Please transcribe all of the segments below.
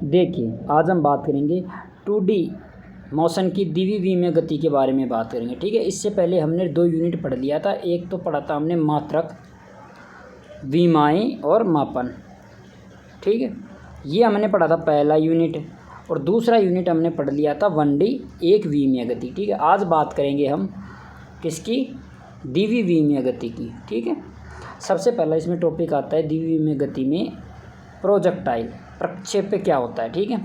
देखिए आज हम बात करेंगे 2D मोशन की द्विविमीय गति के बारे में बात करेंगे। ठीक है, इससे पहले हमने 2 यूनिट पढ़ लिया था। एक तो पढ़ा था हमने मात्रक, विमाएँ और मापन। ठीक है, ये हमने पढ़ा था पहला यूनिट, और दूसरा यूनिट हमने पढ़ लिया था 1D एक विमीय गति। ठीक है, आज बात करेंगे हम किसकी, द्विविमीय गति की। ठीक है, सबसे पहला इसमें टॉपिक आता है द्विविमीय गति में प्रोजेक्टाइल, प्रक्षेप्य क्या होता है। ठीक है,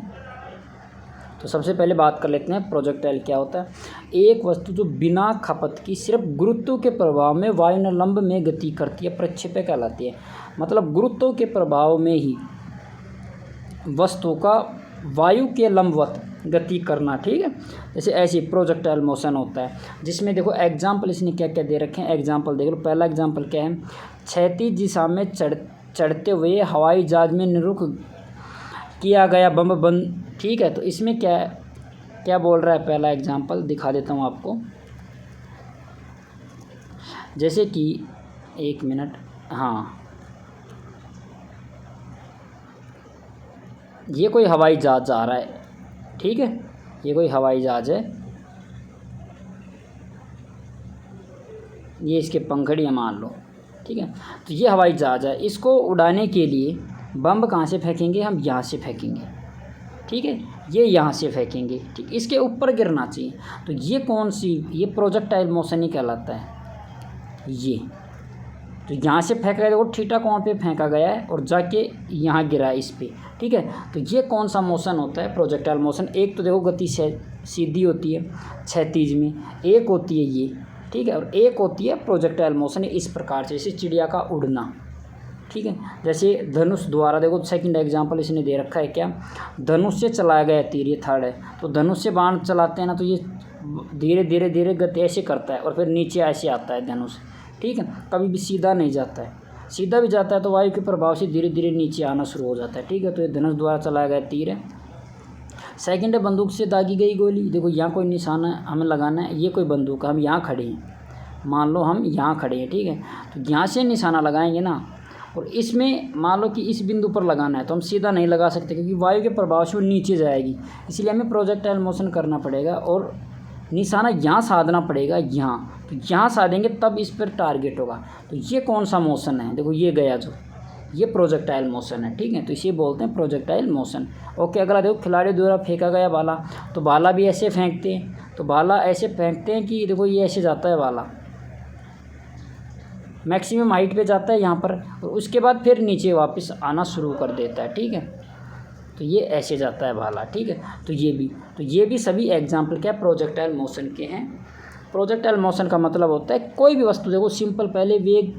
तो सबसे पहले बात कर लेते हैं प्रोजेक्टाइल क्या होता है। एक वस्तु जो बिना खपत की सिर्फ गुरुत्व के प्रभाव में वायुनलंब में गति करती है, प्रक्षेप्य कहलाती है। मतलब गुरुत्व के प्रभाव में ही वस्तु का वायु के लंबवत गति करना। ठीक है, जैसे ऐसी प्रोजेक्टाइल मोशन होता है, जिसमें देखो एग्जाम्पल इसने क्या क्या दे रखे हैं। एग्जाम्पल देख लो, पहला एग्जाम्पल क्या है, क्षैतिज दिशा में चढ़ते हुए हवाई जहाज में निरुख किया गया बम बंद। ठीक है, तो इसमें क्या क्या बोल रहा है, पहला एग्जाम्पल दिखा देता हूँ आपको। जैसे कि एक मिनट, हाँ, ये कोई हवाई जहाज जा रहा है। ठीक है, ये कोई हवाई जहाज है, ये इसके पंखड़ियाँ मान लो। ठीक है, तो ये हवाई जहाज है, इसको उड़ाने के लिए बम कहाँ से फेंकेंगे, हम यहाँ से फेंकेंगे। ठीक है, ये यहाँ से फेंकेंगे। ठीक, इसके ऊपर गिरना चाहिए। तो ये कौन सी, ये प्रोजेक्टाइल मोशन ही कहलाता है। ये तो यहाँ से फेंका गया, देखो थीटा कोण पे फेंका गया है और जाके यहाँ गिरा है इस पे। ठीक है, तो ये कौन सा मोशन होता है, प्रोजेक्टाइल मोशन। एक तो देखो गति से सीधी होती है क्षैतिज में, एक होती है ये। ठीक है, और एक होती है प्रोजेक्टाइल मोशन इस प्रकार से, जैसे चिड़िया का उड़ना। ठीक है, जैसे धनुष द्वारा, देखो सेकंड एग्जांपल इसने दे रखा है क्या, धनुष से चलाया गया तीर, ये थर्ड है। तो धनुष से बाण चलाते हैं ना, तो ये धीरे धीरे धीरे गति ऐसे करता है और फिर नीचे ऐसे आता है धनुष। ठीक है, कभी भी सीधा नहीं जाता है, सीधा भी जाता है तो वायु के प्रभाव से धीरे धीरे नीचे आना शुरू हो जाता है। ठीक है, तो ये धनुष द्वारा चलाया गया तीर है। सेकंड है बंदूक से दागी गई गोली। देखो यहाँ कोई निशाना हमें लगाना है, ये कोई बंदूक है, हम यहाँ खड़े हैं, मान लो हम यहाँ खड़े हैं। ठीक है, तो यहाँ से निशाना लगाएंगे ना, और इसमें मान लो कि इस बिंदु पर लगाना है, तो हम सीधा नहीं लगा सकते क्योंकि वायु के प्रभाव से वो नीचे जाएगी। इसलिए हमें प्रोजेक्टाइल मोशन करना पड़ेगा और निशाना यहाँ साधना पड़ेगा, यहाँ। तो यहाँ साधेंगे तब इस पर टारगेट होगा। तो ये कौन सा मोशन है, देखो ये गया जो, ये प्रोजेक्टाइल मोशन है। ठीक है, तो इसे बोलते हैं प्रोजेक्टाइल मोशन। ओके, अगला देखो खिलाड़ी द्वारा फेंका गया भाला। तो भाला भी ऐसे फेंकते हैं, तो भाला ऐसे फेंकते हैं कि देखो ये ऐसे जाता है भाला, मैक्सिमम हाइट पे जाता है यहाँ पर, और उसके बाद फिर नीचे वापस आना शुरू कर देता है। ठीक है, तो ये ऐसे जाता है भाला। ठीक है, तो ये भी सभी एग्जाम्पल क्या प्रोजेक्टाइल मोशन के हैं। प्रोजेक्टाइल मोशन का मतलब होता है कोई भी वस्तु, देखो सिंपल, पहले वेग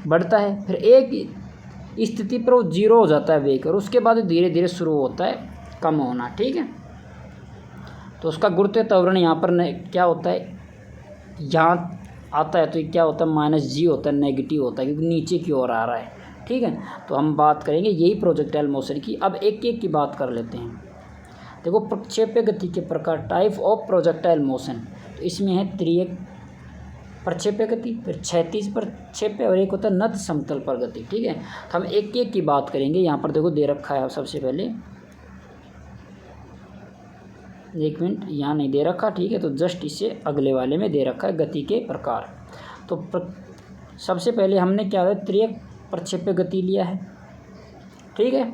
बढ़ता है, फिर एक स्थिति पर वो जीरो हो जाता है वेग, और उसके बाद धीरे धीरे शुरू होता है कम होना। ठीक है, तो उसका गुरुत्वीय त्वरण यहाँ पर क्या होता है, यहाँ आता है, तो क्या होता है, -g होता है, नेगेटिव होता है, क्योंकि नीचे की ओर आ रहा है। ठीक है, तो हम बात करेंगे यही प्रोजेक्टाइल मोशन की। अब एक एक की बात कर लेते हैं। देखो प्रक्षेप्य गति के प्रकार, टाइप ऑफ प्रोजेक्टाइल मोशन, तो इसमें है त्रियक प्रक्षेप्य गति, फिर क्षैतिज प्रक्षेप्य, और एक होता है नत समतल पर गति। ठीक है, तो हम एक एक की बात करेंगे। यहाँ पर देखो दे रखा है, सबसे पहले एक मिनट, यहाँ नहीं दे रखा। ठीक है, तो जस्ट इससे अगले वाले में दे रखा है गति के प्रकार। तो सबसे पहले हमने क्या है, त्रियक प्रक्षेप्य गति लिया है। ठीक है,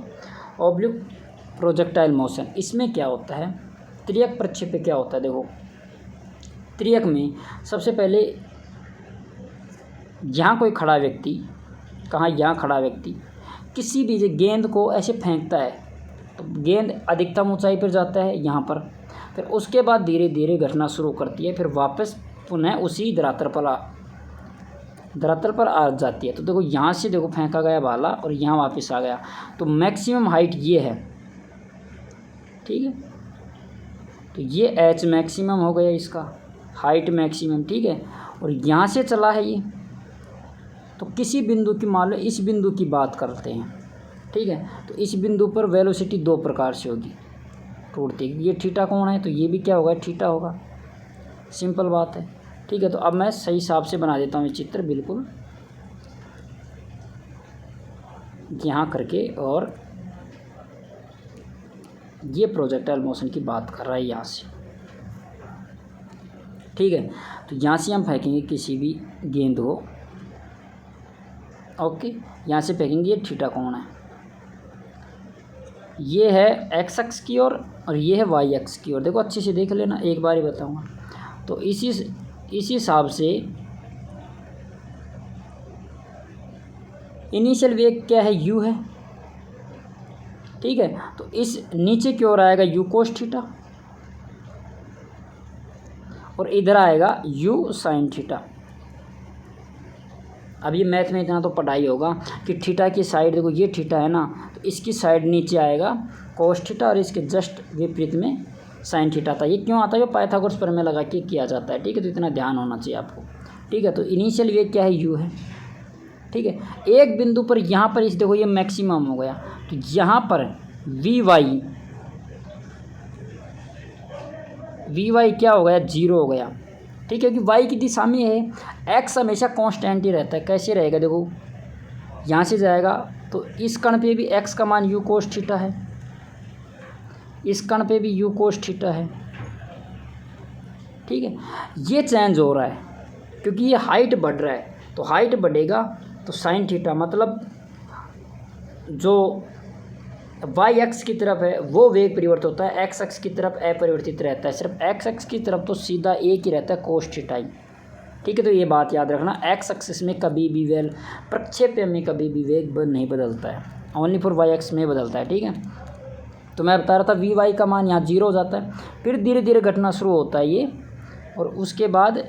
ऑब्लिक प्रोजेक्टाइल मोशन, इसमें क्या होता है, त्रियक प्रक्षेप्य क्या होता है। देखो त्रियक में सबसे पहले यहाँ कोई खड़ा व्यक्ति, कहाँ, यहाँ खड़ा व्यक्ति किसी भी गेंद को ऐसे फेंकता है, तो गेंद अधिकतम ऊंचाई पर जाता है यहाँ पर, फिर उसके बाद धीरे धीरे घटना शुरू करती है, फिर वापस पुनः उसी धरातल पर आ जाती है। तो देखो यहाँ से देखो फेंका गया भाला और यहाँ वापस आ गया, तो मैक्सिमम हाइट ये है। ठीक है, तो ये h मैक्सिमम हो गया, इसका हाइट मैक्सिमम। ठीक है, और यहाँ से चला है ये, तो किसी बिंदु की, मान लो इस बिंदु की बात करते हैं। ठीक है, तो इस बिंदु पर वेलोसिटी दो प्रकार से होगी, टूटती है। ये थीटा कोण है, तो ये भी क्या होगा, थीटा होगा, सिंपल बात है। ठीक है, तो अब मैं सही हिसाब से बना देता हूँ ये चित्र, बिल्कुल यहाँ करके, और ये प्रोजेक्टाइल मोशन की बात कर रहा है यहाँ से, ठीक है। तो यहाँ से हम फेंकेंगे किसी भी गेंद को, ओके, यहाँ से फेंकेंगे। ये थीटा कोण है, ये है एक्स अक्ष की ओर और ये है वाई अक्ष की ओर। देखो अच्छे से देख लेना, एक बार ही बताऊँगा। तो इसी हिसाब से इनिशियल वेग क्या है, यू है, ठीक है। तो इस नीचे की ओर आएगा यू कोस थीटा और इधर आएगा यू साइन थीटा। अब ये मैथ में इतना तो पढ़ाई होगा कि थीटा की साइड, देखो ये थीटा है ना, तो इसकी साइड नीचे आएगा कोस थीटा और इसके जस्ट विपरीत में साइन थीटा था। ये क्यों आता है, ये पाइथागोरस प्रमेय लगा के किया जाता है, ठीक है। तो इतना ध्यान होना चाहिए आपको, ठीक है। तो इनिशियल वेग क्या है, यू है, ठीक है। एक बिंदु पर यहाँ पर इस देखो ये मैक्सिमम हो गया, तो यहाँ पर वी वाई क्या हो गया, 0 हो गया, ठीक है। क्योंकि वाई की दिशा में है, एक्स हमेशा कांस्टेंट ही रहता है। कैसे रहेगा, देखो यहाँ से जाएगा तो इस कण पे भी एक्स का मान यू कोस थीटा है, इस कण पे भी यू कोस थीटा है, ठीक है। ये चेंज हो रहा है क्योंकि ये हाइट बढ़ रहा है, तो हाइट बढ़ेगा तो साइन थीटा, मतलब जो वाई एक्स की तरफ है वो वेग परिवर्तित होता है, एक्स एक्स की तरफ अपरिवर्तित रहता है। सिर्फ एक्स एक्स की तरफ तो सीधा एक ही रहता है, कोस थीटा ही, ठीक है। तो ये बात याद रखना, एक्स एक्सिस में कभी भी वेग, प्रक्षेप्य में कभी भी वेग नहीं बदलता है, ओनली फॉर वाई एक्स में बदलता है, ठीक है। तो मैं बता रहा था वी वाई का मान यहाँ 0 हो जाता है, फिर धीरे धीरे घटना शुरू होता है ये, और उसके बाद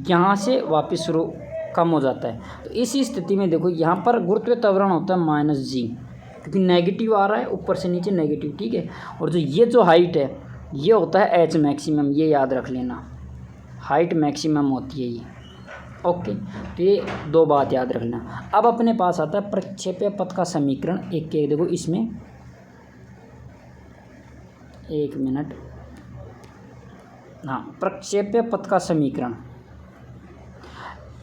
यहाँ से वापस शुरू कम हो जाता है। तो इसी स्थिति में देखो यहाँ पर गुरुत्वीय त्वरण होता है -g, क्योंकि नेगेटिव आ रहा है ऊपर से नीचे नेगेटिव, ठीक है। और जो हाइट है ये होता है एच मैक्सिमम, ये याद रख लेना, हाइट मैक्सिमम होती है ये, ओके। तो ये दो बात याद रखना। अब अपने पास आता है प्रक्षेप्य पथ का समीकरण, एक देखो इसमें, एक मिनट, हाँ, प्रक्षेप्य पथ का समीकरण।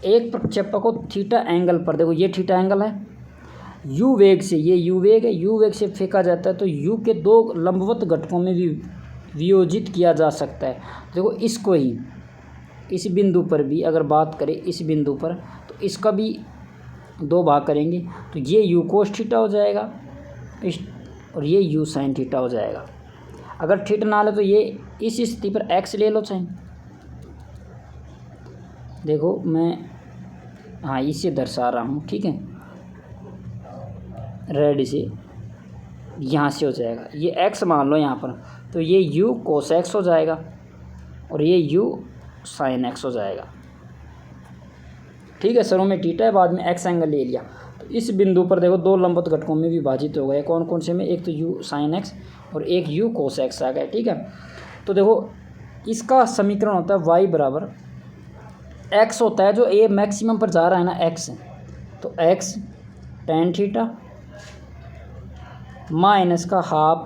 एक प्रक्षेपक को थीटा एंगल पर, देखो ये थीटा एंगल है, यू वेग से, ये यू वेग है, यू वेग से फेंका जाता है तो यू के दो लंबवत घटकों में भी वियोजित किया जा सकता है। देखो इसको ही, इस बिंदु पर भी अगर बात करें, इस बिंदु पर, तो इसका भी 2 भाग करेंगे, तो ये यू कोस थीटा हो जाएगा इस, और ये यू साइन थीटा हो जाएगा। अगर थीटा ना ले तो ये इस स्थिति पर एक्स ले लो साइन, देखो मैं हाँ इसे दर्शा रहा हूँ, ठीक है, रेड से, यहाँ से हो जाएगा, ये एक्स मान लो यहाँ पर, तो ये यू कोस एक्स हो जाएगा और ये यू साइन एक्स हो जाएगा, ठीक है। शुरू में थीटा है, बाद में एक्स एंगल ले लिया, तो इस बिंदु पर देखो 2 लंबवत घटकों में विभाजित हो गए, कौन कौन से में, एक तो यू साइन एक्स और एक यू कोस एक्स आ गया, ठीक है। तो देखो इसका समीकरण होता है वाई बराबर एक्स होता है, जो ए मैक्सिमम पर जा रहा है ना एक्स, तो एक्स टेन थीटा माइनस का हाफ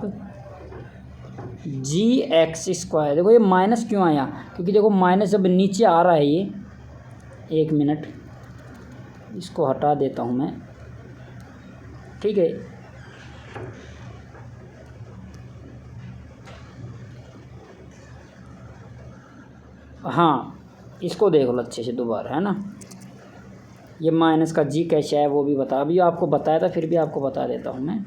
जी एक्स स्क्वायर। देखो ये माइनस क्यों आया, क्योंकि देखो माइनस जब नीचे आ रहा है ये, एक मिनट इसको हटा देता हूँ मैं, ठीक है। हाँ इसको देख लो अच्छे से दोबारा, है ना, ये माइनस का जी कैसे है वो भी बता, अभी आपको बताया था फिर भी आपको बता देता हूँ मैं।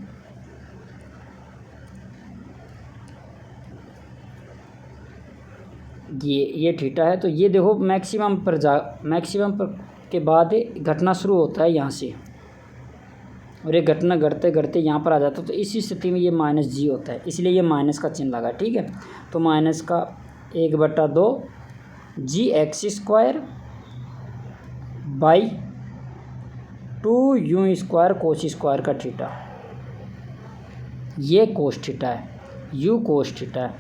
ये थीटा है, तो ये देखो मैक्सिमम पर के बाद घटना शुरू होता है यहाँ से, और ये घटना घटते घटते यहाँ पर आ जाता है, तो इसी स्थिति में ये -g होता है, इसलिए ये माइनस का चिन्ह लगा, ठीक है। तो माइनस का 1/2 g x square by 2 you square cos square का थीटा, ये कोस थीटा है, यू कोस थीटा है,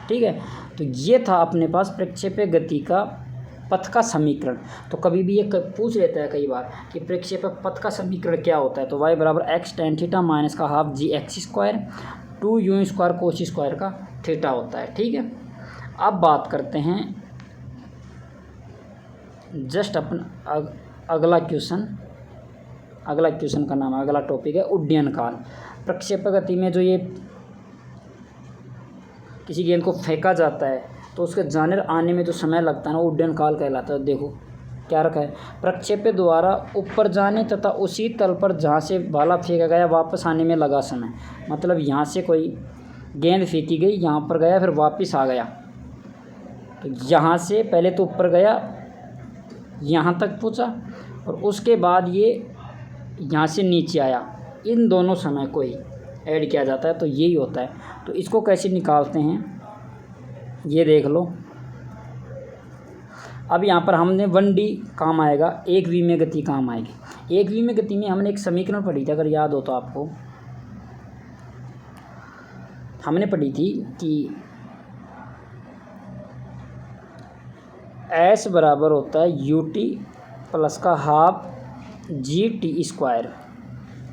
ठीक है। तो ये था अपने पास प्रक्षेप्य गति का पथ का समीकरण। तो कभी भी ये पूछ लेता है कई बार कि प्रक्षेप्य पथ का समीकरण क्या होता है, तो y बराबर एक्स टेन थीटा माइनस का half G x square 2 you square cos square का थीटा होता है, ठीक है। अब बात करते हैं जस्ट अपन अगला क्वेश्चन का नाम, अगला टॉपिक है उड्डयन काल। प्रक्षेपक गति में जो ये किसी गेंद को फेंका जाता है तो उसके जाने आने में जो समय लगता है ना, वो उड्डयन काल कहलाता है। देखो क्या रखा है, प्रक्षेप्य द्वारा ऊपर जाने तथा उसी तल पर जहाँ से भाला फेंका गया वापस आने में लगा समय। मतलब यहाँ से कोई गेंद फेंकी गई, यहाँ पर गया, फिर वापस आ गया, तो यहाँ से पहले तो ऊपर गया, यहाँ तक पहुँचा, और उसके बाद ये यहाँ से नीचे आया। इन दोनों समय को ही ऐड किया जाता है, तो यही होता है। तो इसको कैसे निकालते हैं ये देख लो। अब यहाँ पर हमने 1D काम आएगा, 1V में गति काम आएगी। 1V में गति में हमने एक समीकरण पढ़ी थी, अगर याद हो तो आपको, हमने पढ़ी थी कि S बराबर होता है UT प्लस का हाफ GT²,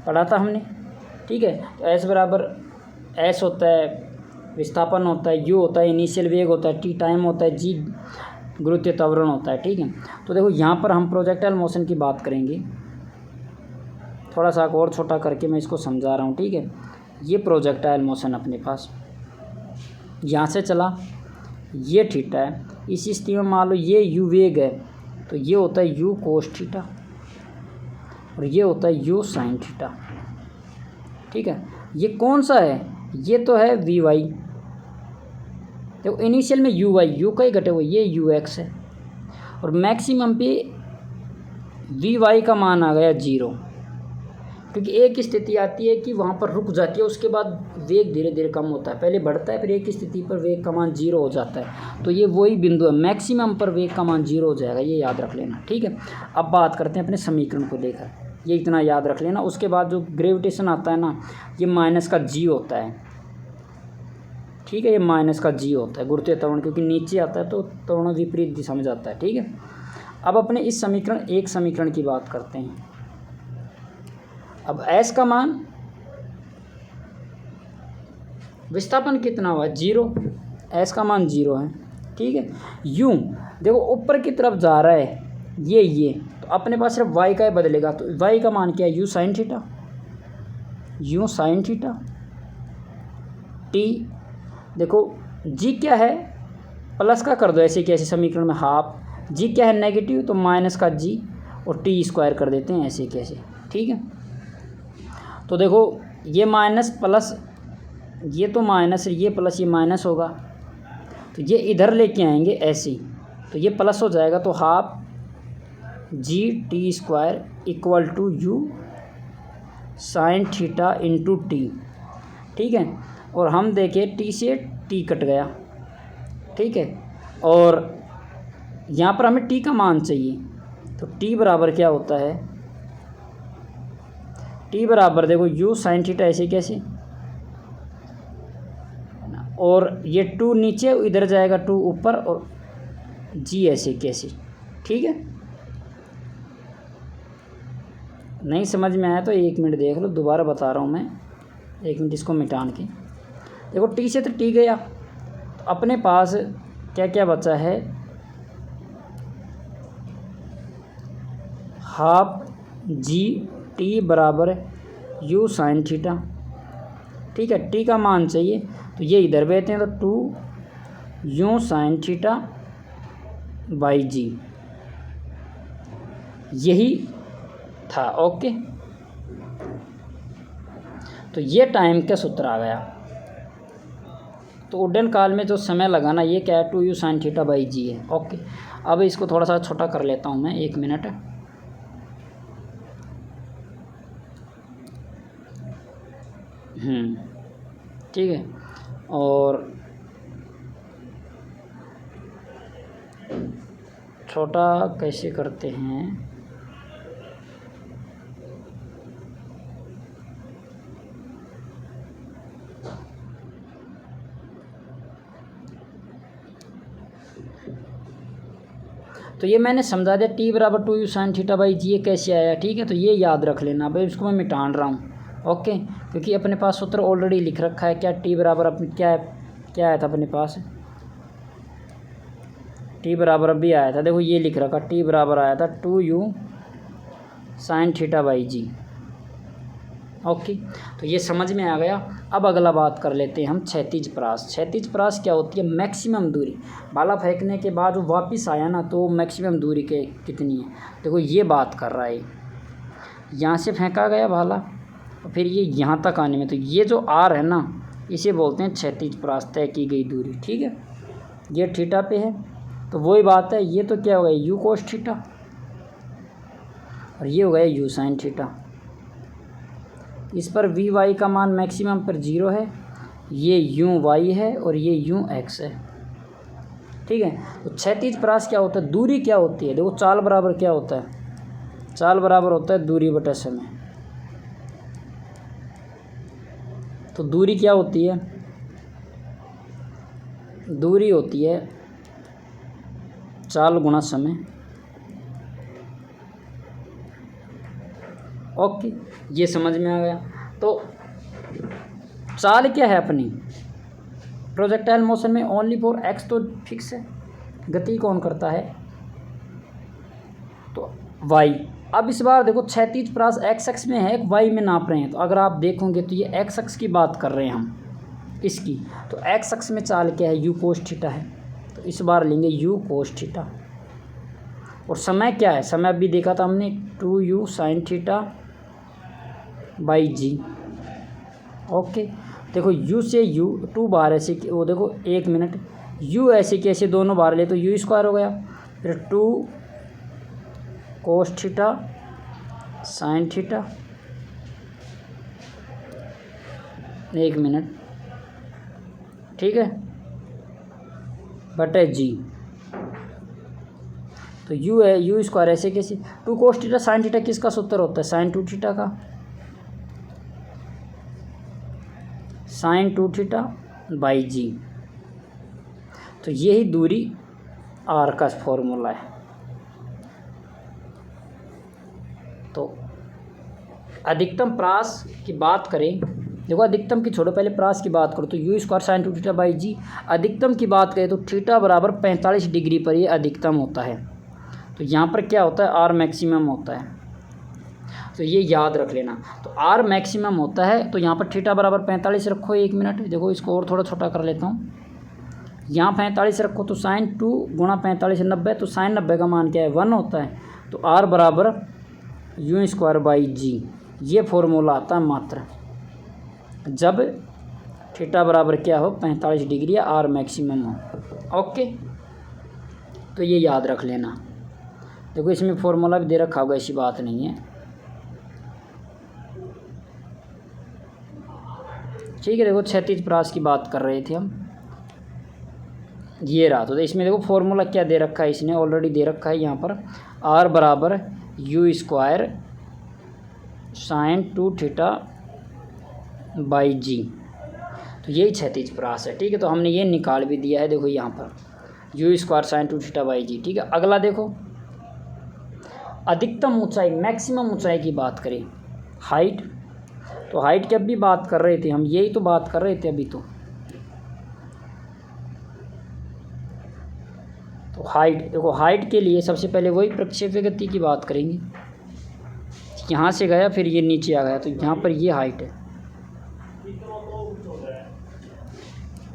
पढ़ा था हमने, ठीक है। तो S बराबर S होता है विस्थापन होता है, U होता है इनिशियल वेग होता है, T टाइम होता है, G गुरुत्वीय त्वरण होता है, ठीक है। तो देखो यहाँ पर हम प्रोजेक्टाइल मोशन की बात करेंगे, थोड़ा सा और छोटा करके मैं इसको समझा रहा हूँ, ठीक है। ये प्रोजेक्टाइल मोशन अपने पास यहाँ से चला, ये थीटा है, इस स्थिति में मान लो ये यू वेग है, तो ये होता है यू कोस थीटा और ये होता है यू साइन थीटा, ठीक है। ये कौन सा है, ये तो है वी वाई, देखो इनिशियल में यू वाई, यू का ही घटे हुए, ये यू एक्स है, और मैक्सिमम पे वी वाई का मान आ गया 0, क्योंकि एक स्थिति आती है कि वहाँ पर रुक जाती है, उसके बाद वेग धीरे धीरे कम होता है, पहले बढ़ता है, फिर एक स्थिति पर वेग का मान 0 हो जाता है। तो ये वही बिंदु है, मैक्सिमम पर वेग का मान 0 हो जाएगा, ये याद रख लेना, ठीक है। अब बात करते हैं अपने समीकरण को लेकर, ये इतना याद रख लेना। उसके बाद जो ग्रेविटेशन आता है ना, ये माइनस का जी होता है, ठीक है, ये माइनस का जी होता है गुरुत्वीय त्वरण, क्योंकि नीचे आता है तो त्वरण विपरीत दिशा में जाता है, ठीक है। अब अपने इस समीकरण एक समीकरण की बात करते हैं। अब S का मान, विस्थापन कितना हुआ, 0, S का मान 0 है, ठीक है। U देखो ऊपर की तरफ जा रहा है, ये तो अपने पास सिर्फ Y का ही बदलेगा, तो Y का मान क्या है, U sine theta, U sine theta. T देखो G क्या है, प्लस का कर दो ऐसे कैसे समीकरण में हाफ, G क्या है नेगेटिव, तो माइनस का G और T² कर देते हैं ऐसे कैसे, ठीक है। तो देखो ये माइनस प्लस, ये तो माइनस, ये प्लस, ये माइनस होगा, तो ये इधर लेके आएंगे ऐसे ही, तो ये प्लस हो जाएगा, तो half GT² equal to U sine theta into T, ठीक है। और हम देखें T से T कट गया, ठीक है, और यहाँ पर हमें T का मान चाहिए, तो T बराबर क्या होता है, T बराबर देखो U साइन थीटा ऐसे कैसे, और ये 2 नीचे इधर जाएगा, 2 ऊपर, और G ऐसे कैसे, ठीक है। नहीं समझ में आया तो 1 मिनट देख लो, दोबारा बता रहा हूँ मैं, 1 मिनट इसको मिटान के देखो। T से तो T गया, तो अपने पास क्या क्या बचा है, हाफ GT बराबर U साइन थीटा, ठीक है। T का मान चाहिए, तो ये इधर बैठते हैं, तो 2 U sine theta by G, यही था, ओके। तो ये टाइम का सूत्र आ गया। तो उड्डयन काल में जो समय लगा ना, ये क्या है, 2U sine theta by G है, ओके। अब इसको थोड़ा सा छोटा कर लेता हूँ मैं, 1 मिनट, ठीक है। और छोटा कैसे करते हैं, तो ये मैंने समझा दिया, T बराबर 2U sine theta by G, ये कैसे आया, ठीक है। तो ये याद रख लेना, भाई इसको मैं मिटान रहा हूँ, ओके, क्योंकि अपने पास सूत्र ऑलरेडी लिख रखा है। क्या T बराबर अपने क्या आया था अपने पास, T बराबर अभी आया था, देखो ये लिख रखा, T बराबर आया था 2U sine theta by G, okay, तो ये समझ में आ गया। अब अगला बात कर लेते हैं हम क्षैतिज परास। क्षैतिज परास क्या होती है? मैक्सिमम दूरी, भाला फेंकने के बाद वो वापस आया ना, तो मैक्सिमम दूरी के कितनी है। देखो ये बात कर रहा है, यहाँ से फेंका गया भाला और फिर ये यहाँ तक आने में, तो ये जो आर है ना, इसे बोलते हैं क्षैतिज परास, तय की गई दूरी। ठीक है, ये थीटा पे है, तो वही बात है, ये तो क्या हो गया यू कोस थीटा और ये हो गया यू साइन थीटा। इस पर वी वाई का मान मैक्सिमम पर 0 है, ये यू वाई है और ये यू एक्स है। ठीक है, तो क्षैतिज परास क्या होता है? दूरी क्या होती है? देखो चाल बराबर क्या होता है? चाल बराबर होता है दूरी बटा समय। तो दूरी क्या होती है? दूरी होती है चाल गुणा समय। ओके, ये समझ में आ गया। तो चाल क्या है अपनी प्रोजेक्टाइल मोशन में? ओनली फॉर एक्स तो फिक्स है, गति कौन करता है? तो वाई। अब इस बार देखो क्षैतिज परास एक्स एक्स में है, वाई में नाप रहे हैं, तो अगर आप देखोगे तो ये एक्स एक्स की बात कर रहे हैं हम इसकी, तो एक्स एक्स में चाल क्या है? यू कोस थीटा है, तो इस बार लेंगे यू कोस थीटा। और समय क्या है? समय अभी देखा था हमने 2u sine theta by G. Okay, देखो u से u 2 बार ऐसे वो देखो 1 मिनट, u ऐसे कैसे दोनों बार ले तो यू स्क्वायर हो गया, फिर 2 cos theta sine theta 1 minute, ठीक है, बटे जी। तो u है, यू स्क्वायर ऐसे कैसे 2 कोस थीटा साइन थीटा किसका सूत्र होता है? साइन 2 थीटा का, साइन 2 थीटा बाई जी। तो यही दूरी आर का फॉर्मूला है। तो अधिकतम परास की बात करें, देखो अधिकतम की छोड़ो, पहले परास की बात करो, तो u square sine 2 theta by g. अधिकतम की बात करें तो थीटा बराबर 45 डिग्री पर ये अधिकतम होता है। तो यहाँ पर क्या होता है? आर मैक्सिमम होता है, तो ये याद रख लेना। तो आर मैक्सिमम होता है, तो यहाँ पर थीटा बराबर 45 रखो 1 मिनट। देखो इसको और थोड़ा छोटा कर लेता हूँ, यहाँ 45 रखो, तो साइन 2 गुणा 45 90, तो साइन 90 का मान क्या है? 1 होता है। तो आर बराबर यू स्क्वायर बाई जी, ये फॉर्मूला आता है मात्र जब थीटा बराबर क्या हो? 45 डिग्री या आर मैक्सिमम हो। ओके, तो ये याद रख लेना। देखो इसमें फॉर्मूला भी दे रखा होगा, ऐसी बात नहीं है, ठीक है। देखो क्षैतिज परास की बात कर रहे थे हम, ये रहा। तो इसमें देखो फॉर्मूला क्या दे रखा है, इसने ऑलरेडी दे रखा है यहाँ पर, आर बराबर u square sine 2 theta by g. तो यही क्षैतिज परास है, ठीक है। तो हमने ये निकाल भी दिया है, देखो यहाँ पर u square sine 2 theta by g, ठीक है। अगला देखो अधिकतम ऊंचाई, मैक्सिमम ऊंचाई की बात करें, हाइट। तो हाइट की अभी बात कर रहे थे हम, यही तो बात कर रहे थे अभी। तो हाइट, देखो हाइट के लिए सबसे पहले वही प्रक्षेप्य गति की बात करेंगे, यहाँ से गया फिर ये नीचे आ गया, तो यहाँ पर ये हाइट है।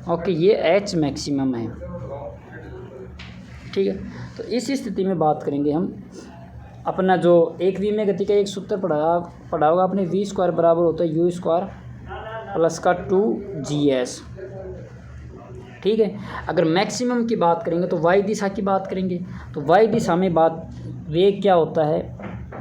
ओके, ये एच मैक्सिमम है, ठीक है। तो इस स्थिति में बात करेंगे हम अपना जो एक वी में गति का एक सूत्र पढ़ा होगा अपने, वी स्क्वायर बराबर होता है यू स्क्वायर प्लस का 2GS, ठीक है। अगर मैक्सिमम की बात करेंगे तो वाई दिशा की बात करेंगे। तो वाई दिशा में वेग क्या होता है?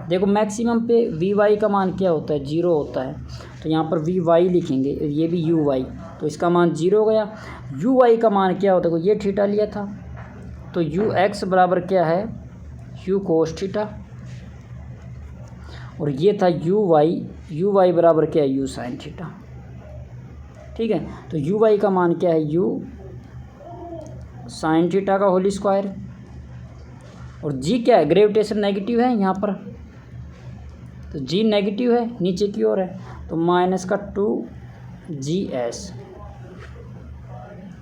देखो मैक्सिमम पे वी वाई का मान क्या होता है? 0 होता है। तो यहाँ पर वी वाई लिखेंगे, ये भी यू वाई, तो इसका मान 0 हो गया। यू वाई का मान क्या होता है? ये थीटा लिया था, तो यू एक्स बराबर क्या है? यू कोस थीटा, और ये था यू वाई बराबर क्या है? यू साइन थीटा, ठीक है। तो यू वाई का मान क्या है? यू साइन थीटा का होल स्क्वायर, और जी क्या है? ग्रेविटेशन नेगेटिव है यहाँ पर, तो जी नेगेटिव है, नीचे की ओर है, तो माइनस का 2GS।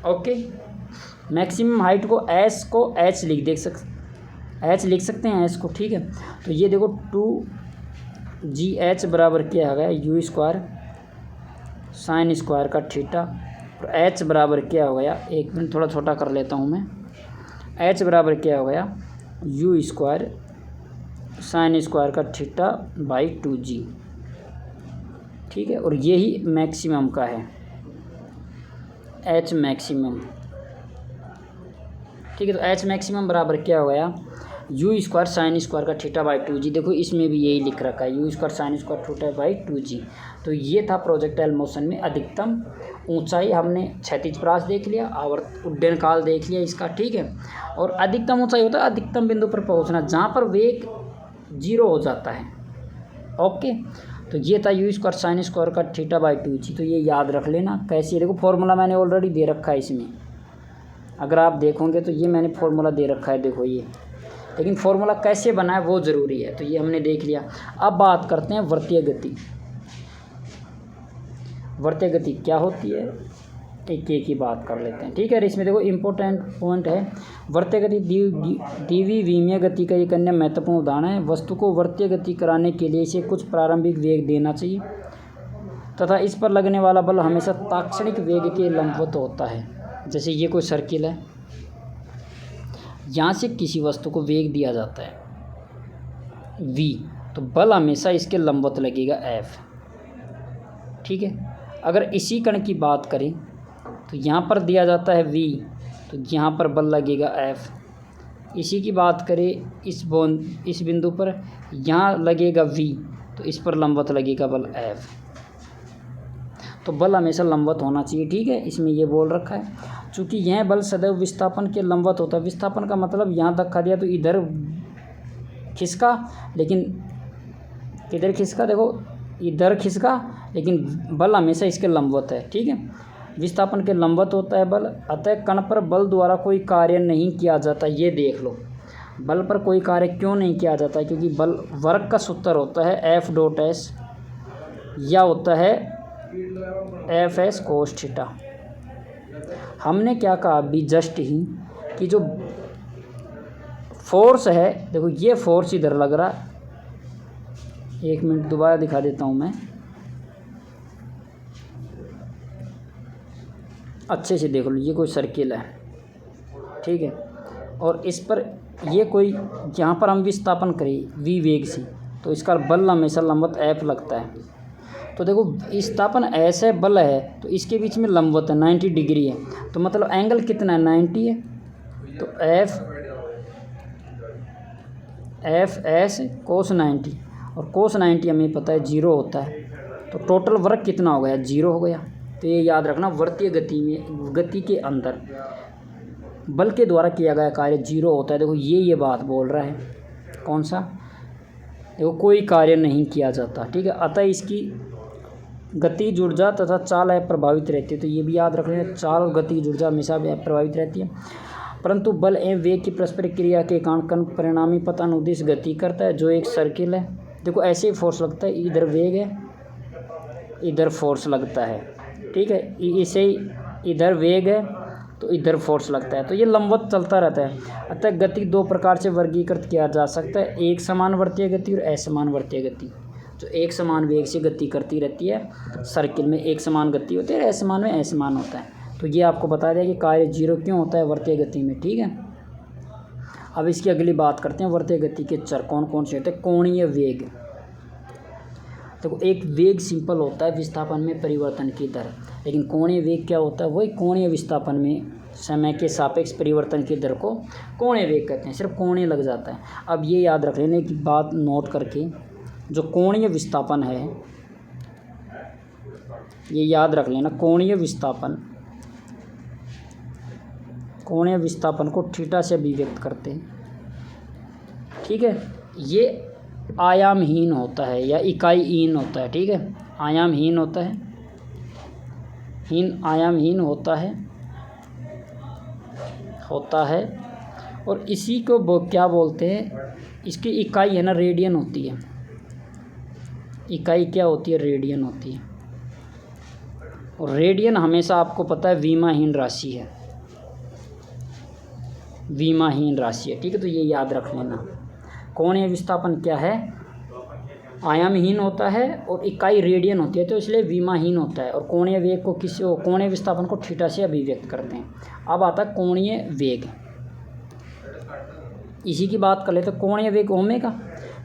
ओके, मैक्सिमम हाइट को एच लिख सकते हैं एच को, ठीक है। तो ये देखो जी एच बराबर क्या आ गया यू स्क्वायर साइन स्क्वायर का थीटा, और एच बराबर क्या हो गया, एक मिनट थोड़ा छोटा कर लेता हूँ मैं, एच बराबर क्या हो गया यू स्क्वायर साइन स्क्वायर का थीटा बाई 2g। ठीक है, और यही मैक्सिमम का है एच मैक्सिमम। ठीक है, तो एच मैक्सिमम बराबर क्या हो गया यू स्क्वायर साइन स्क्वायर का थीटा बाई 2g। देखो इसमें भी यही लिख रखा है you square sine square theta by 2g। तो ये था प्रोजेक्टाइल मोशन में अधिकतम ऊंचाई, हमने क्षैतिज परास देख लिया, आवर्त उड्डयन काल देख लिया इसका। ठीक है, और अधिकतम ऊंचाई होता है अधिकतम बिंदु पर पहुंचना जहाँ पर वेग 0 हो जाता है। ओके, तो ये था यू स्क्वायर साइन स्क्वायर का थीटा बाई 2g। तो ये याद रख लेना कैसे, देखो फॉर्मूला मैंने ऑलरेडी दे रखा है इसमें, अगर आप देखोगे तो ये मैंने फार्मूला दे रखा है, देखो ये, लेकिन फार्मूला कैसे बना है वो ज़रूरी है। तो ये हमने देख लिया। अब बात करते हैं वृत्तीय गति। वृत्तीय गति क्या होती है, एक एक ही बात कर लेते हैं। ठीक है, इसमें देखो इम्पोर्टेंट पॉइंट है वृत्तीय गति। द्विविमीय विमीय गति का एक अन्य महत्वपूर्ण उदाहरण है। वस्तु को वृत्तीय गति कराने के लिए इसे कुछ प्रारंभिक वेग देना चाहिए तथा इस पर लगने वाला बल हमेशा ताक्षणिक वेग के लंबवत होता है। जैसे ये कोई सर्किल है, यहाँ से किसी वस्तु को वेग दिया जाता है v, तो बल हमेशा इसके लंबवत लगेगा f। ठीक है, अगर इसी कण की बात करें तो यहाँ पर दिया जाता है v, तो यहाँ पर बल लगेगा f। इसी की बात करें इस बिंदु पर, यहाँ लगेगा v, तो इस पर लंबवत लगेगा बल f। तो बल हमेशा लंबवत होना चाहिए। ठीक है, इसमें ये बोल रखा है चूँकि यह बल सदैव विस्थापन के लंबवत होता है। विस्थापन का मतलब यहाँ धक्का दिया तो इधर खिसका, लेकिन किधर खिसका, देखो इधर खिसका, लेकिन बल हमेशा इसके लंबवत है। ठीक है, विस्थापन के लंबवत होता है बल, अतः कण पर बल द्वारा कोई कार्य नहीं किया जाता। ये देख लो, बल पर कोई कार्य क्यों नहीं किया जाता, क्योंकि बल वर्क का सूत्र होता है एफ डॉट एस या होता है एफ एस कोस थीटा। हमने क्या कहा अभी जस्ट ही कि जो फोर्स है, देखो ये फोर्स इधर लग रहा, एक मिनट दोबारा दिखा देता हूँ मैं, अच्छे से देख लो। ये कोई सर्किल है, ठीक है, और इस पर ये कोई, यहाँ पर हम विस्थापन करें v वेग से, तो इसका बल हमेशा लंबवत f लगता है। तो देखो विस्थापन ऐसे है, बल है, तो इसके बीच में लंबवत है 90 डिग्री है, तो मतलब एंगल कितना है 90 है। तो एफ एस कोस 90, और कोस 90 हमें पता है 0 होता है, तो टोटल वर्क कितना हो गया 0 हो गया। तो ये याद रखना, वृत्तीय गति में, गति के अंदर बल के द्वारा किया गया कार्य 0 होता है। देखो ये बात बोल रहा है, कौन सा, देखो कोई कार्य नहीं किया जाता। ठीक है, अतः इसकी गतिज ऊर्जा तथा चाल अप्रभावित रहती है। तो ये भी याद रख लेना, चाल और गतिज ऊर्जा हमेशा अप्रभावित रहती है, परंतु बल एवं वेग की परस्पर क्रिया के कारण कण परिणामी पथ अनुदिश गति करता है। जो एक सर्किल है, देखो ऐसे ही फोर्स लगता है, इधर वेग है, इधर फोर्स लगता है। ठीक है, इसे इधर वेग है तो इधर फोर्स लगता है, तो ये लंबवत चलता रहता है। अतः गति दो प्रकार से वर्गीकृत किया जा सकता है, एक समान वर्तीय गति और असमान वर्तीय गति। जो एक समान वेग से गति करती रहती है सर्किल में एक समान गति होती है, असमान में असमान होता है। तो ये आपको बता दिया कि कार्य 0 क्यों होता है वर्तीय गति में। ठीक है, अब इसकी अगली बात करते हैं, वर्तीय गति के चर कौन कौन से होते हैं। कोणीय वेग, देखो एक वेग सिंपल होता है विस्थापन में परिवर्तन की दर, लेकिन कोणीय वेग क्या होता है, वही कोणीय विस्थापन में समय के सापेक्ष परिवर्तन की दर को कोणीय वेग कहते हैं, सिर्फ कोणीय लग जाता है। अब ये याद रख लेने की बात नोट करके, जो कोणीय विस्थापन है, ये याद रख लेना, कोणीय विस्थापन को थीटा से अभिव्यक्त करते हैं। ठीक है, ये आयामहीन होता है या इकाईहीन होता है। ठीक है, आयामहीन होता है, आयामहीन होता है और इसी को क्या बोलते हैं, इसकी इकाई है ना रेडियन होती है। इकाई क्या होती है, रेडियन होती है, और रेडियन हमेशा आपको पता है विमाहीन राशि है, विमाहीन राशि है। ठीक है, तो ये याद रख लेना। कोणीय विस्थापन क्या है, आयामहीन होता है और इकाई रेडियन होती है, तो इसलिए विमाहीन होता है। और कोणीय वेग को कोणीय विस्थापन को थीटा से अभिव्यक्त करते हैं। अब आता है कोणीय वेग, इसी की बात कर लेते हैं। कोणीय वेग ओमेगा,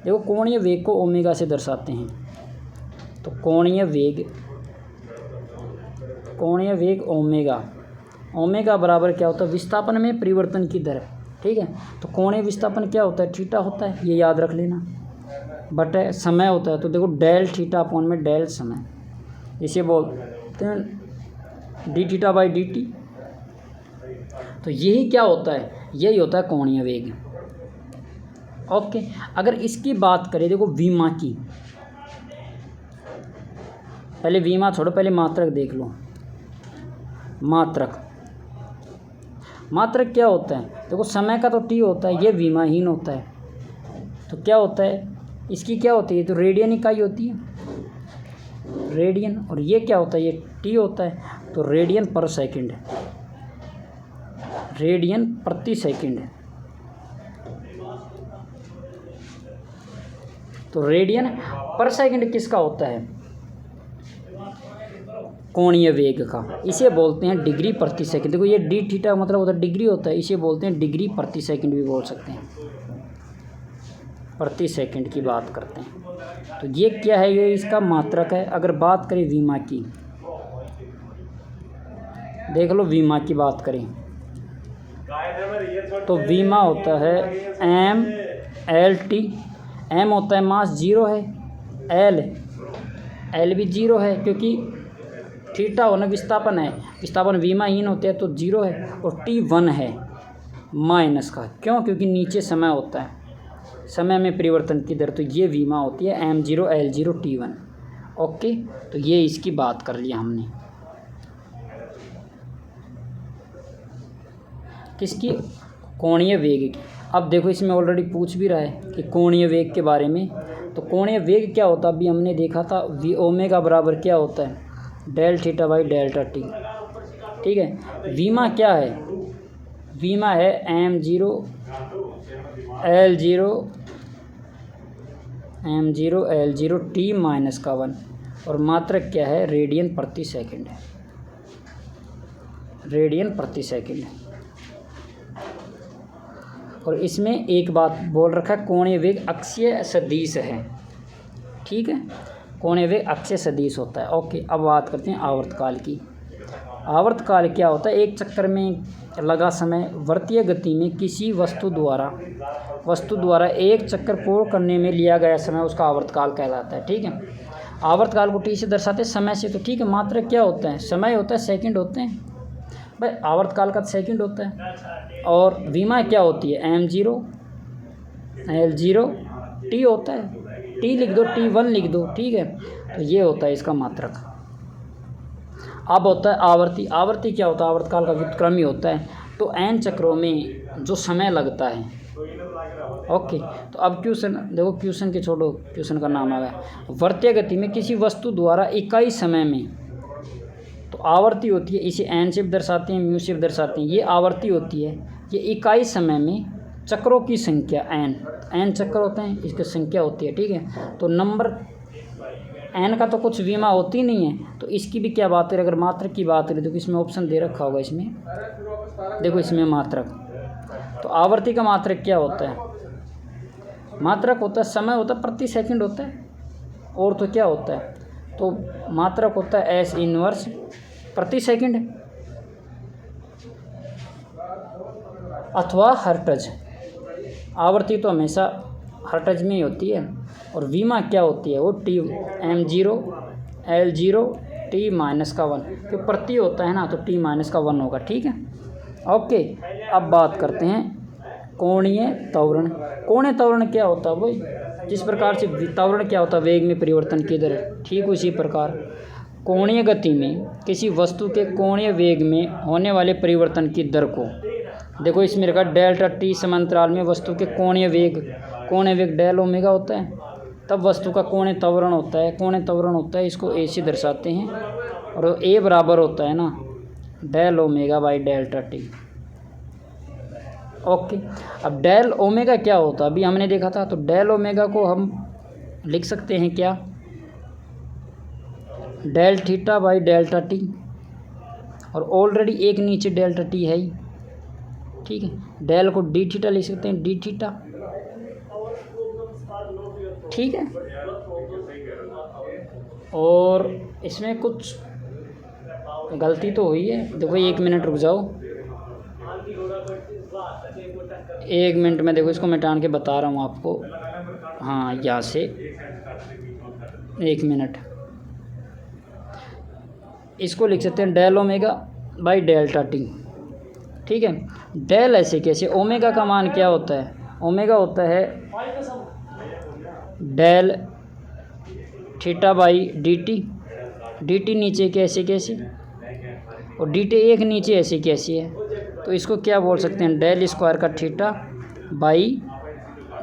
देखो कोणीय वेग को ओमेगा से दर्शाते हैं। तो कोणीय वेग ओमेगा, ओमेगा बराबर क्या होता है, विस्थापन में परिवर्तन की दर, ठीक है। तो कोणीय विस्थापन क्या होता है, थीटा होता है, ये याद रख लेना, बटे समय होता है। तो देखो डेल थीटा अपॉन में डेल समय, इसे बोलते हैं D theta by D T. तो यही क्या होता है, यही होता है कोणीय वेग। ओके, अगर इसकी बात करें देखो विमा की, पहले विमा छोड़ो, पहले मात्रक देख लो। मात्रक क्या होता है, देखो समय का तो टी होता है, ये विमाहीन होता है। तो क्या होता है, इसकी क्या होती है, तो रेडियन इकाई होती है, रेडियन। और ये क्या होता है, ये टी होता है, तो रेडियन पर सेकंड, रेडियन प्रति सेकंड। तो रेडियन पर सेकंड किसका होता है, कोणीय वेग का, इसे बोलते हैं डिग्री प्रति सेकंड। देखो ये डी थीटा मतलब होता है डिग्री होता है, इसे बोलते हैं डिग्री प्रति सेकंड भी बोल सकते हैं, प्रति सेकंड की बात करते हैं। तो ये क्या है, ये इसका मात्रक है। अगर बात करें विमा की, देख लो विमा की बात करें तो विमा होता है एम एल टी। एम होता है मास, जीरो है, एल भी जीरो है, क्योंकि थीटा होना विस्थापन है, विस्थापन विमाहीन होते हैं तो जीरो है। और टी 1 है माइनस का, क्यों, क्योंकि नीचे समय होता है, समय में परिवर्तन की दर। तो ये विमा होती है M0 L0 T1। ओके, तो ये इसकी बात कर लिया हमने, किसकी, कोणीय वेग की। अब देखो इसमें ऑलरेडी पूछ भी रहा है कि कोणीय वेग के बारे में। तो कोणीय वेग क्या होता है, अभी हमने देखा था, वी ओमेगा बराबर क्या होता है, del theta by delta T, ठीक है। विमा क्या है, विमा है M0 L0 T माइनस का 1। और मात्रक क्या है, रेडियन प्रति सेकंड है, रेडियन प्रति सेकंड। और इसमें एक बात बोल रखा है, कोणीय वेग अक्षीय सदिश है, ठीक है, कोणीय वेग अक्षीय सदिश होता है। ओके, अब बात करते हैं आवर्तकाल की। आवर्तकाल क्या होता है, एक चक्कर में लगा समय वृत्तीय गति में किसी वस्तु द्वारा एक चक्कर पूर्ण करने में लिया गया समय उसका आवर्तकाल कहलाता है, ठीक है। आवर्तकाल को टी से दर्शाते हैं, समय से, तो ठीक है। मात्रक क्या होता है, समय होता है, सेकंड होते हैं भाई, आवर्तकाल का सेकंड होता है। और विमा क्या होती है, M0 L0 T होता है, T लिख दो, T1 लिख दो, ठीक है। तो ये होता है इसका मात्रक। अब होता है आवर्ती। आवर्ती क्या होता है, आवर्तकाल का व्युत्क्रमी होता है, तो n चक्रों में जो समय लगता है। ओके, तो अब क्वेश्चन देखो, क्वेश्चन के छोड़ो, क्वेश्चन का नाम आ गया, वृत्तीय गति में किसी वस्तु द्वारा इकाई समय में, तो आवर्ती होती है, इसे n से भी दर्शाते हैं, म्यू से भी दर्शाते हैं, ये आवर्ती होती है। ये इकाई समय में चक्रों की संख्या n चक्र होते हैं, इसकी संख्या होती है, ठीक है। तो नंबर n का तो कुछ विमा होती नहीं है, तो इसकी भी क्या बात है, अगर मात्रक की बात करें तो इसमें ऑप्शन दे रखा होगा, इसमें देखो, इसमें मात्रक। तो आवर्ती का मात्रक क्या होता है, मात्रक होता है, समय होता है, प्रति सेकंड होता है, और तो क्या होता है, तो मात्रक होता है एस इनवर्स प्रति सेकंड अथवा हर्ट्ज। आवर्ती तो हमेशा हर्ट्ज में ही होती है। और विमा क्या होती है, वो T M0 L0 T minus का 1, क्यों प्रति होता है ना, तो T माइनस का 1 होगा, ठीक है। ओके, अब बात करते हैं कोणीय त्वरण। कोणीय त्वरण क्या होता है भाई, जिस प्रकार से त्वरण क्या होता है, वेग में परिवर्तन की दर, ठीक उसी प्रकार कोणीय गति में किसी वस्तु के कोणीय वेग में होने वाले परिवर्तन की दर को, देखो इसमें रखा डेल्टा टी समांतराल में वस्तु के कोणीय वेग डेल ओमेगा होता है, तब वस्तु का कोणीय त्वरण होता है, इसको ए से दर्शाते हैं। और ए बराबर होता है ना del omega by delta T. Okay, अब डेल ओमेगा क्या होता है, अभी हमने देखा था, तो डेल ओमेगा को हम लिख सकते हैं क्या, del theta by delta T, और ऑलरेडी एक नीचे डेल्टा टी है ही, ठीक है। डेल को डी थीटा लिख सकते हैं, डी थीटा, ठीक है। और इसमें कुछ गलती तो हुई है, देखो 1 मिनट रुक जाओ, 1 मिनट में देखो इसको मिटान के बता रहा हूँ आपको। हाँ, यहाँ से 1 मिनट, इसको लिख सकते हैं del omega by delta T, ठीक है। डेल ऐसे कैसे, ओमेगा का मान क्या होता है, ओमेगा होता है del theta by D T, D T नीचे कैसे कैसे, और डी टी एक नीचे ऐसे कैसे है, तो इसको क्या बोल सकते हैं, डेल स्क्वायर का theta by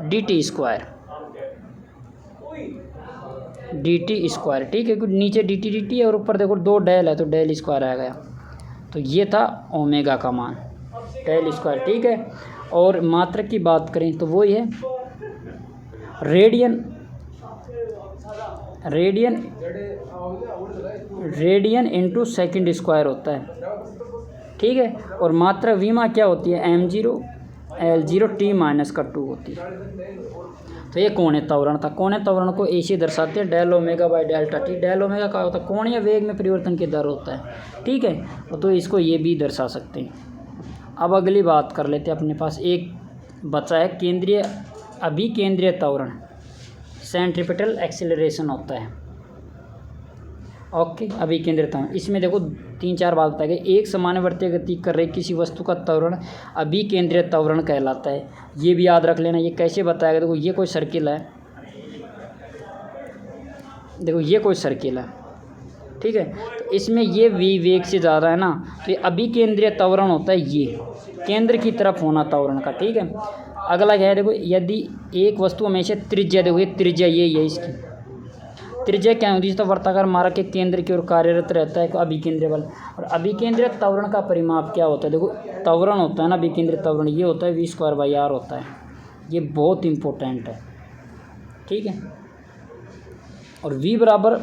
D T square, D T square, ठीक है। क्योंकि नीचे डी टी है और ऊपर देखो 2 डेल है तो डेल स्क्वायर आ गया। तो ये था ओमेगा का मान, डेल स्क्वायर, ठीक है। और मात्रक की बात करें तो वही है रेडियन इंटू सेकेंड स्क्वायर होता है, ठीक है। और मात्रा वीमा क्या होती है, m0 L0 T-2 होती है। तो ये कोणीय त्वरण था। कोणीय त्वरण को ऐसे दर्शाते हैं del omega by delta T. Del omega का होता है कोणीय वेग में परिवर्तन की दर होता है, ठीक है। तो इसको ये भी दर्शा सकते हैं। अब अगली बात कर लेते हैं, अपने पास एक बचा है केंद्रीय अभिकेंद्रीय त्वरण, सेंट्रीपिटल एक्सीलरेशन होता है, ओके। अभिकेंद्रीय त्वरण, इसमें देखो 3-4 बात बताई गई। एक समानुवर्तीय गति कर रही किसी वस्तु का त्वरण अभिकेंद्रीय त्वरण कहलाता है। ये भी याद रख लेना। ये कैसे बताया गया, देखो ये कोई सर्किल है, देखो ये कोई सर्किल है, ठीक है। तो इसमें ये v वेग से ज़्यादा है ना, तो ये अभिकेंद्रीय त्वरण होता है, ये केंद्र की तरफ होना त्वरण का, ठीक है। अगला क्या है, देखो यदि एक वस्तु हमेशा त्रिज्या, देखो ये त्रिज्या ये है, इसकी त्रिज्या क्या होती है, तो वर्ताकार मार्ग के केंद्र की ओर कार्यरत रहता है अभिकेंद्रीय बल। और अभिकेंद्रीय त्वरण का परिमाप क्या होता है, देखो त्वरण होता है ना अभिकेंद्रीय त्वरण, ये होता है v²/r होता है। ये बहुत इम्पोर्टेंट है, ठीक है। और v बराबर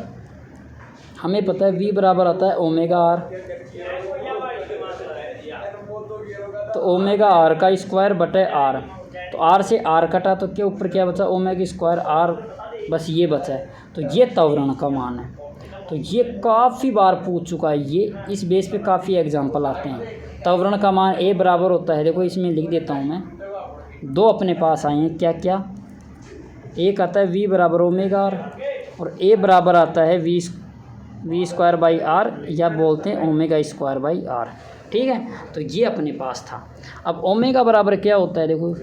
हमें पता है, v बराबर आता है ओमेगा r, तो ओमेगा r का स्क्वायर बटे r, तो r से r कटा तो क्या ऊपर क्या बचा, ओमेगा स्क्वायर r, बस ये बचा है। तो ये त्वरण का मान है। तो ये काफ़ी बार पूछ चुका है, ये इस बेस पे काफ़ी एग्जांपल आते हैं। त्वरण का मान a बराबर होता है, देखो इसमें लिख देता हूँ मैं, 2 अपने पास आए हैं, क्या क्या, एक आता है v बराबर ओमेगा r, और a बराबर आता है v²/r, या बोलते हैं ओमेगा²/r, ठीक है। तो ये अपने पास था। अब ओमेगा बराबर क्या होता है, देखो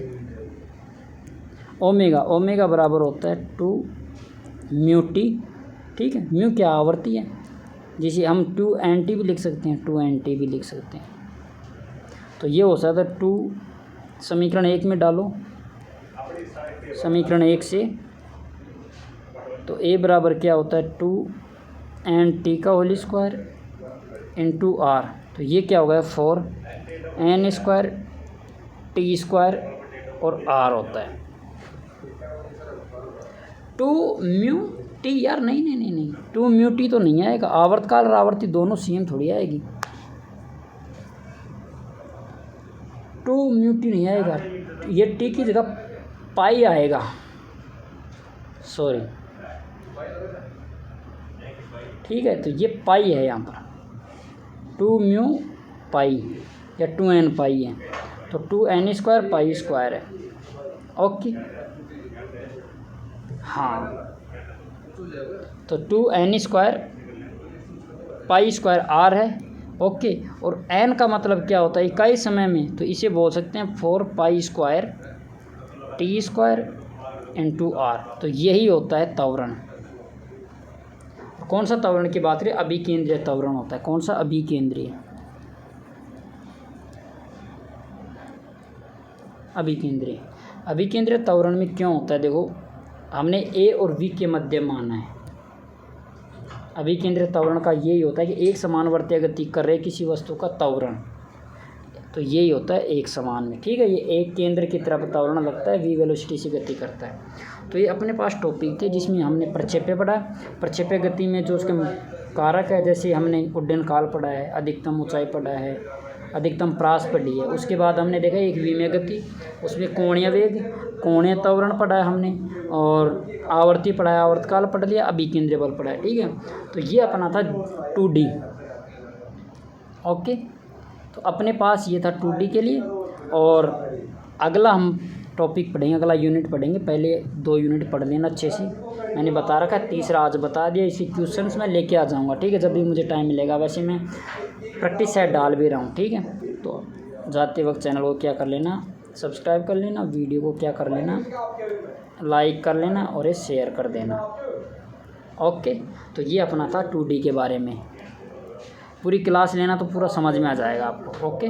ओमेगा बराबर होता है 2 म्यू टी, ठीक है। म्यू क्या आवर्ती है, जिसे हम 2nt भी लिख सकते हैं, 2nt भी लिख सकते हैं। तो ये हो सकता है 2, समीकरण 1 में डालो, समीकरण 1 से, तो a बराबर क्या होता है 2nt का होल स्क्वायर इंटू r, तो ये क्या होगा 4n² t² और r होता है 2 म्यू टी, यार नहीं 2 म्यू टी तो नहीं आएगा, आवर्तकाल और आवर्ती दोनों सेम थोड़ी आएगी, 2 म्यू टी नहीं आएगा, ये टी की जगह पाई आएगा, सॉरी, ठीक है। तो ये पाई है यहाँ पर, 2 म्यू पाई या 2n पाई है, तो 2n² π² है, ओके। हाँ, तो 2n² π² r है, ओके। और n का मतलब क्या होता है, इकाई समय में, तो इसे बोल सकते हैं 4π² t² इंटू r, तो यही होता है त्वरण। कौन सा त्वरण की बात करें, अभिकेंद्रीय त्वरण होता है। कौन सा, अभिकेंद्रीय, अभिकेंद्रीय त्वरण में क्यों होता है, देखो हमने a और v के मध्य माना है। अभिकेंद्रीय त्वरण का यही होता है कि एक समानुवर्तीय गति कर रहे किसी वस्तु का त्वरण, तो यही होता है एक समान में, ठीक है। ये एक केंद्र की तरफ त्वरण लगता है, v वेलोसिटी से गति करता है। तो ये अपने पास टॉपिक थे जिसमें हमने प्रक्षेप्य पढ़ा। प्रक्षेप्य गति में जो उसके कारक है, जैसे हमने उड्डयन काल पढ़ा है, अधिकतम ऊंचाई पढ़ा है, अधिकतम प्रास पढ़ी है। उसके बाद हमने देखा एक विमेय गति, उसमें कोणीय वेग, कोणीय त्वरण पढ़ा है हमने, और आवर्ती पढ़ा है, आवर्तकाल पढ़ लिया, अभिकेंद्रीय बल पढ़ा है, ठीक है। तो ये अपना था 2D। ओके, तो अपने पास ये था 2D के लिए। और अगला हम टॉपिक पढ़ेंगे, अगला यूनिट पढ़ेंगे। पहले 2 यूनिट पढ़ लेना अच्छे से, मैंने बता रखा है, तीसरा आज बता दिया। इसी क्वेश्चंस मैं लेके आ जाऊंगा, ठीक है, जब भी मुझे टाइम मिलेगा। वैसे मैं प्रैक्टिस सेट डाल भी रहा हूँ, ठीक है। तो जाते वक्त चैनल को क्या कर लेना, सब्सक्राइब कर लेना, वीडियो को क्या कर लेना, लाइक कर लेना, और ये शेयर कर देना। ओके, तो ये अपना था 2D के बारे में। पूरी क्लास लेना तो पूरा समझ में आ जाएगा आपको। ओके।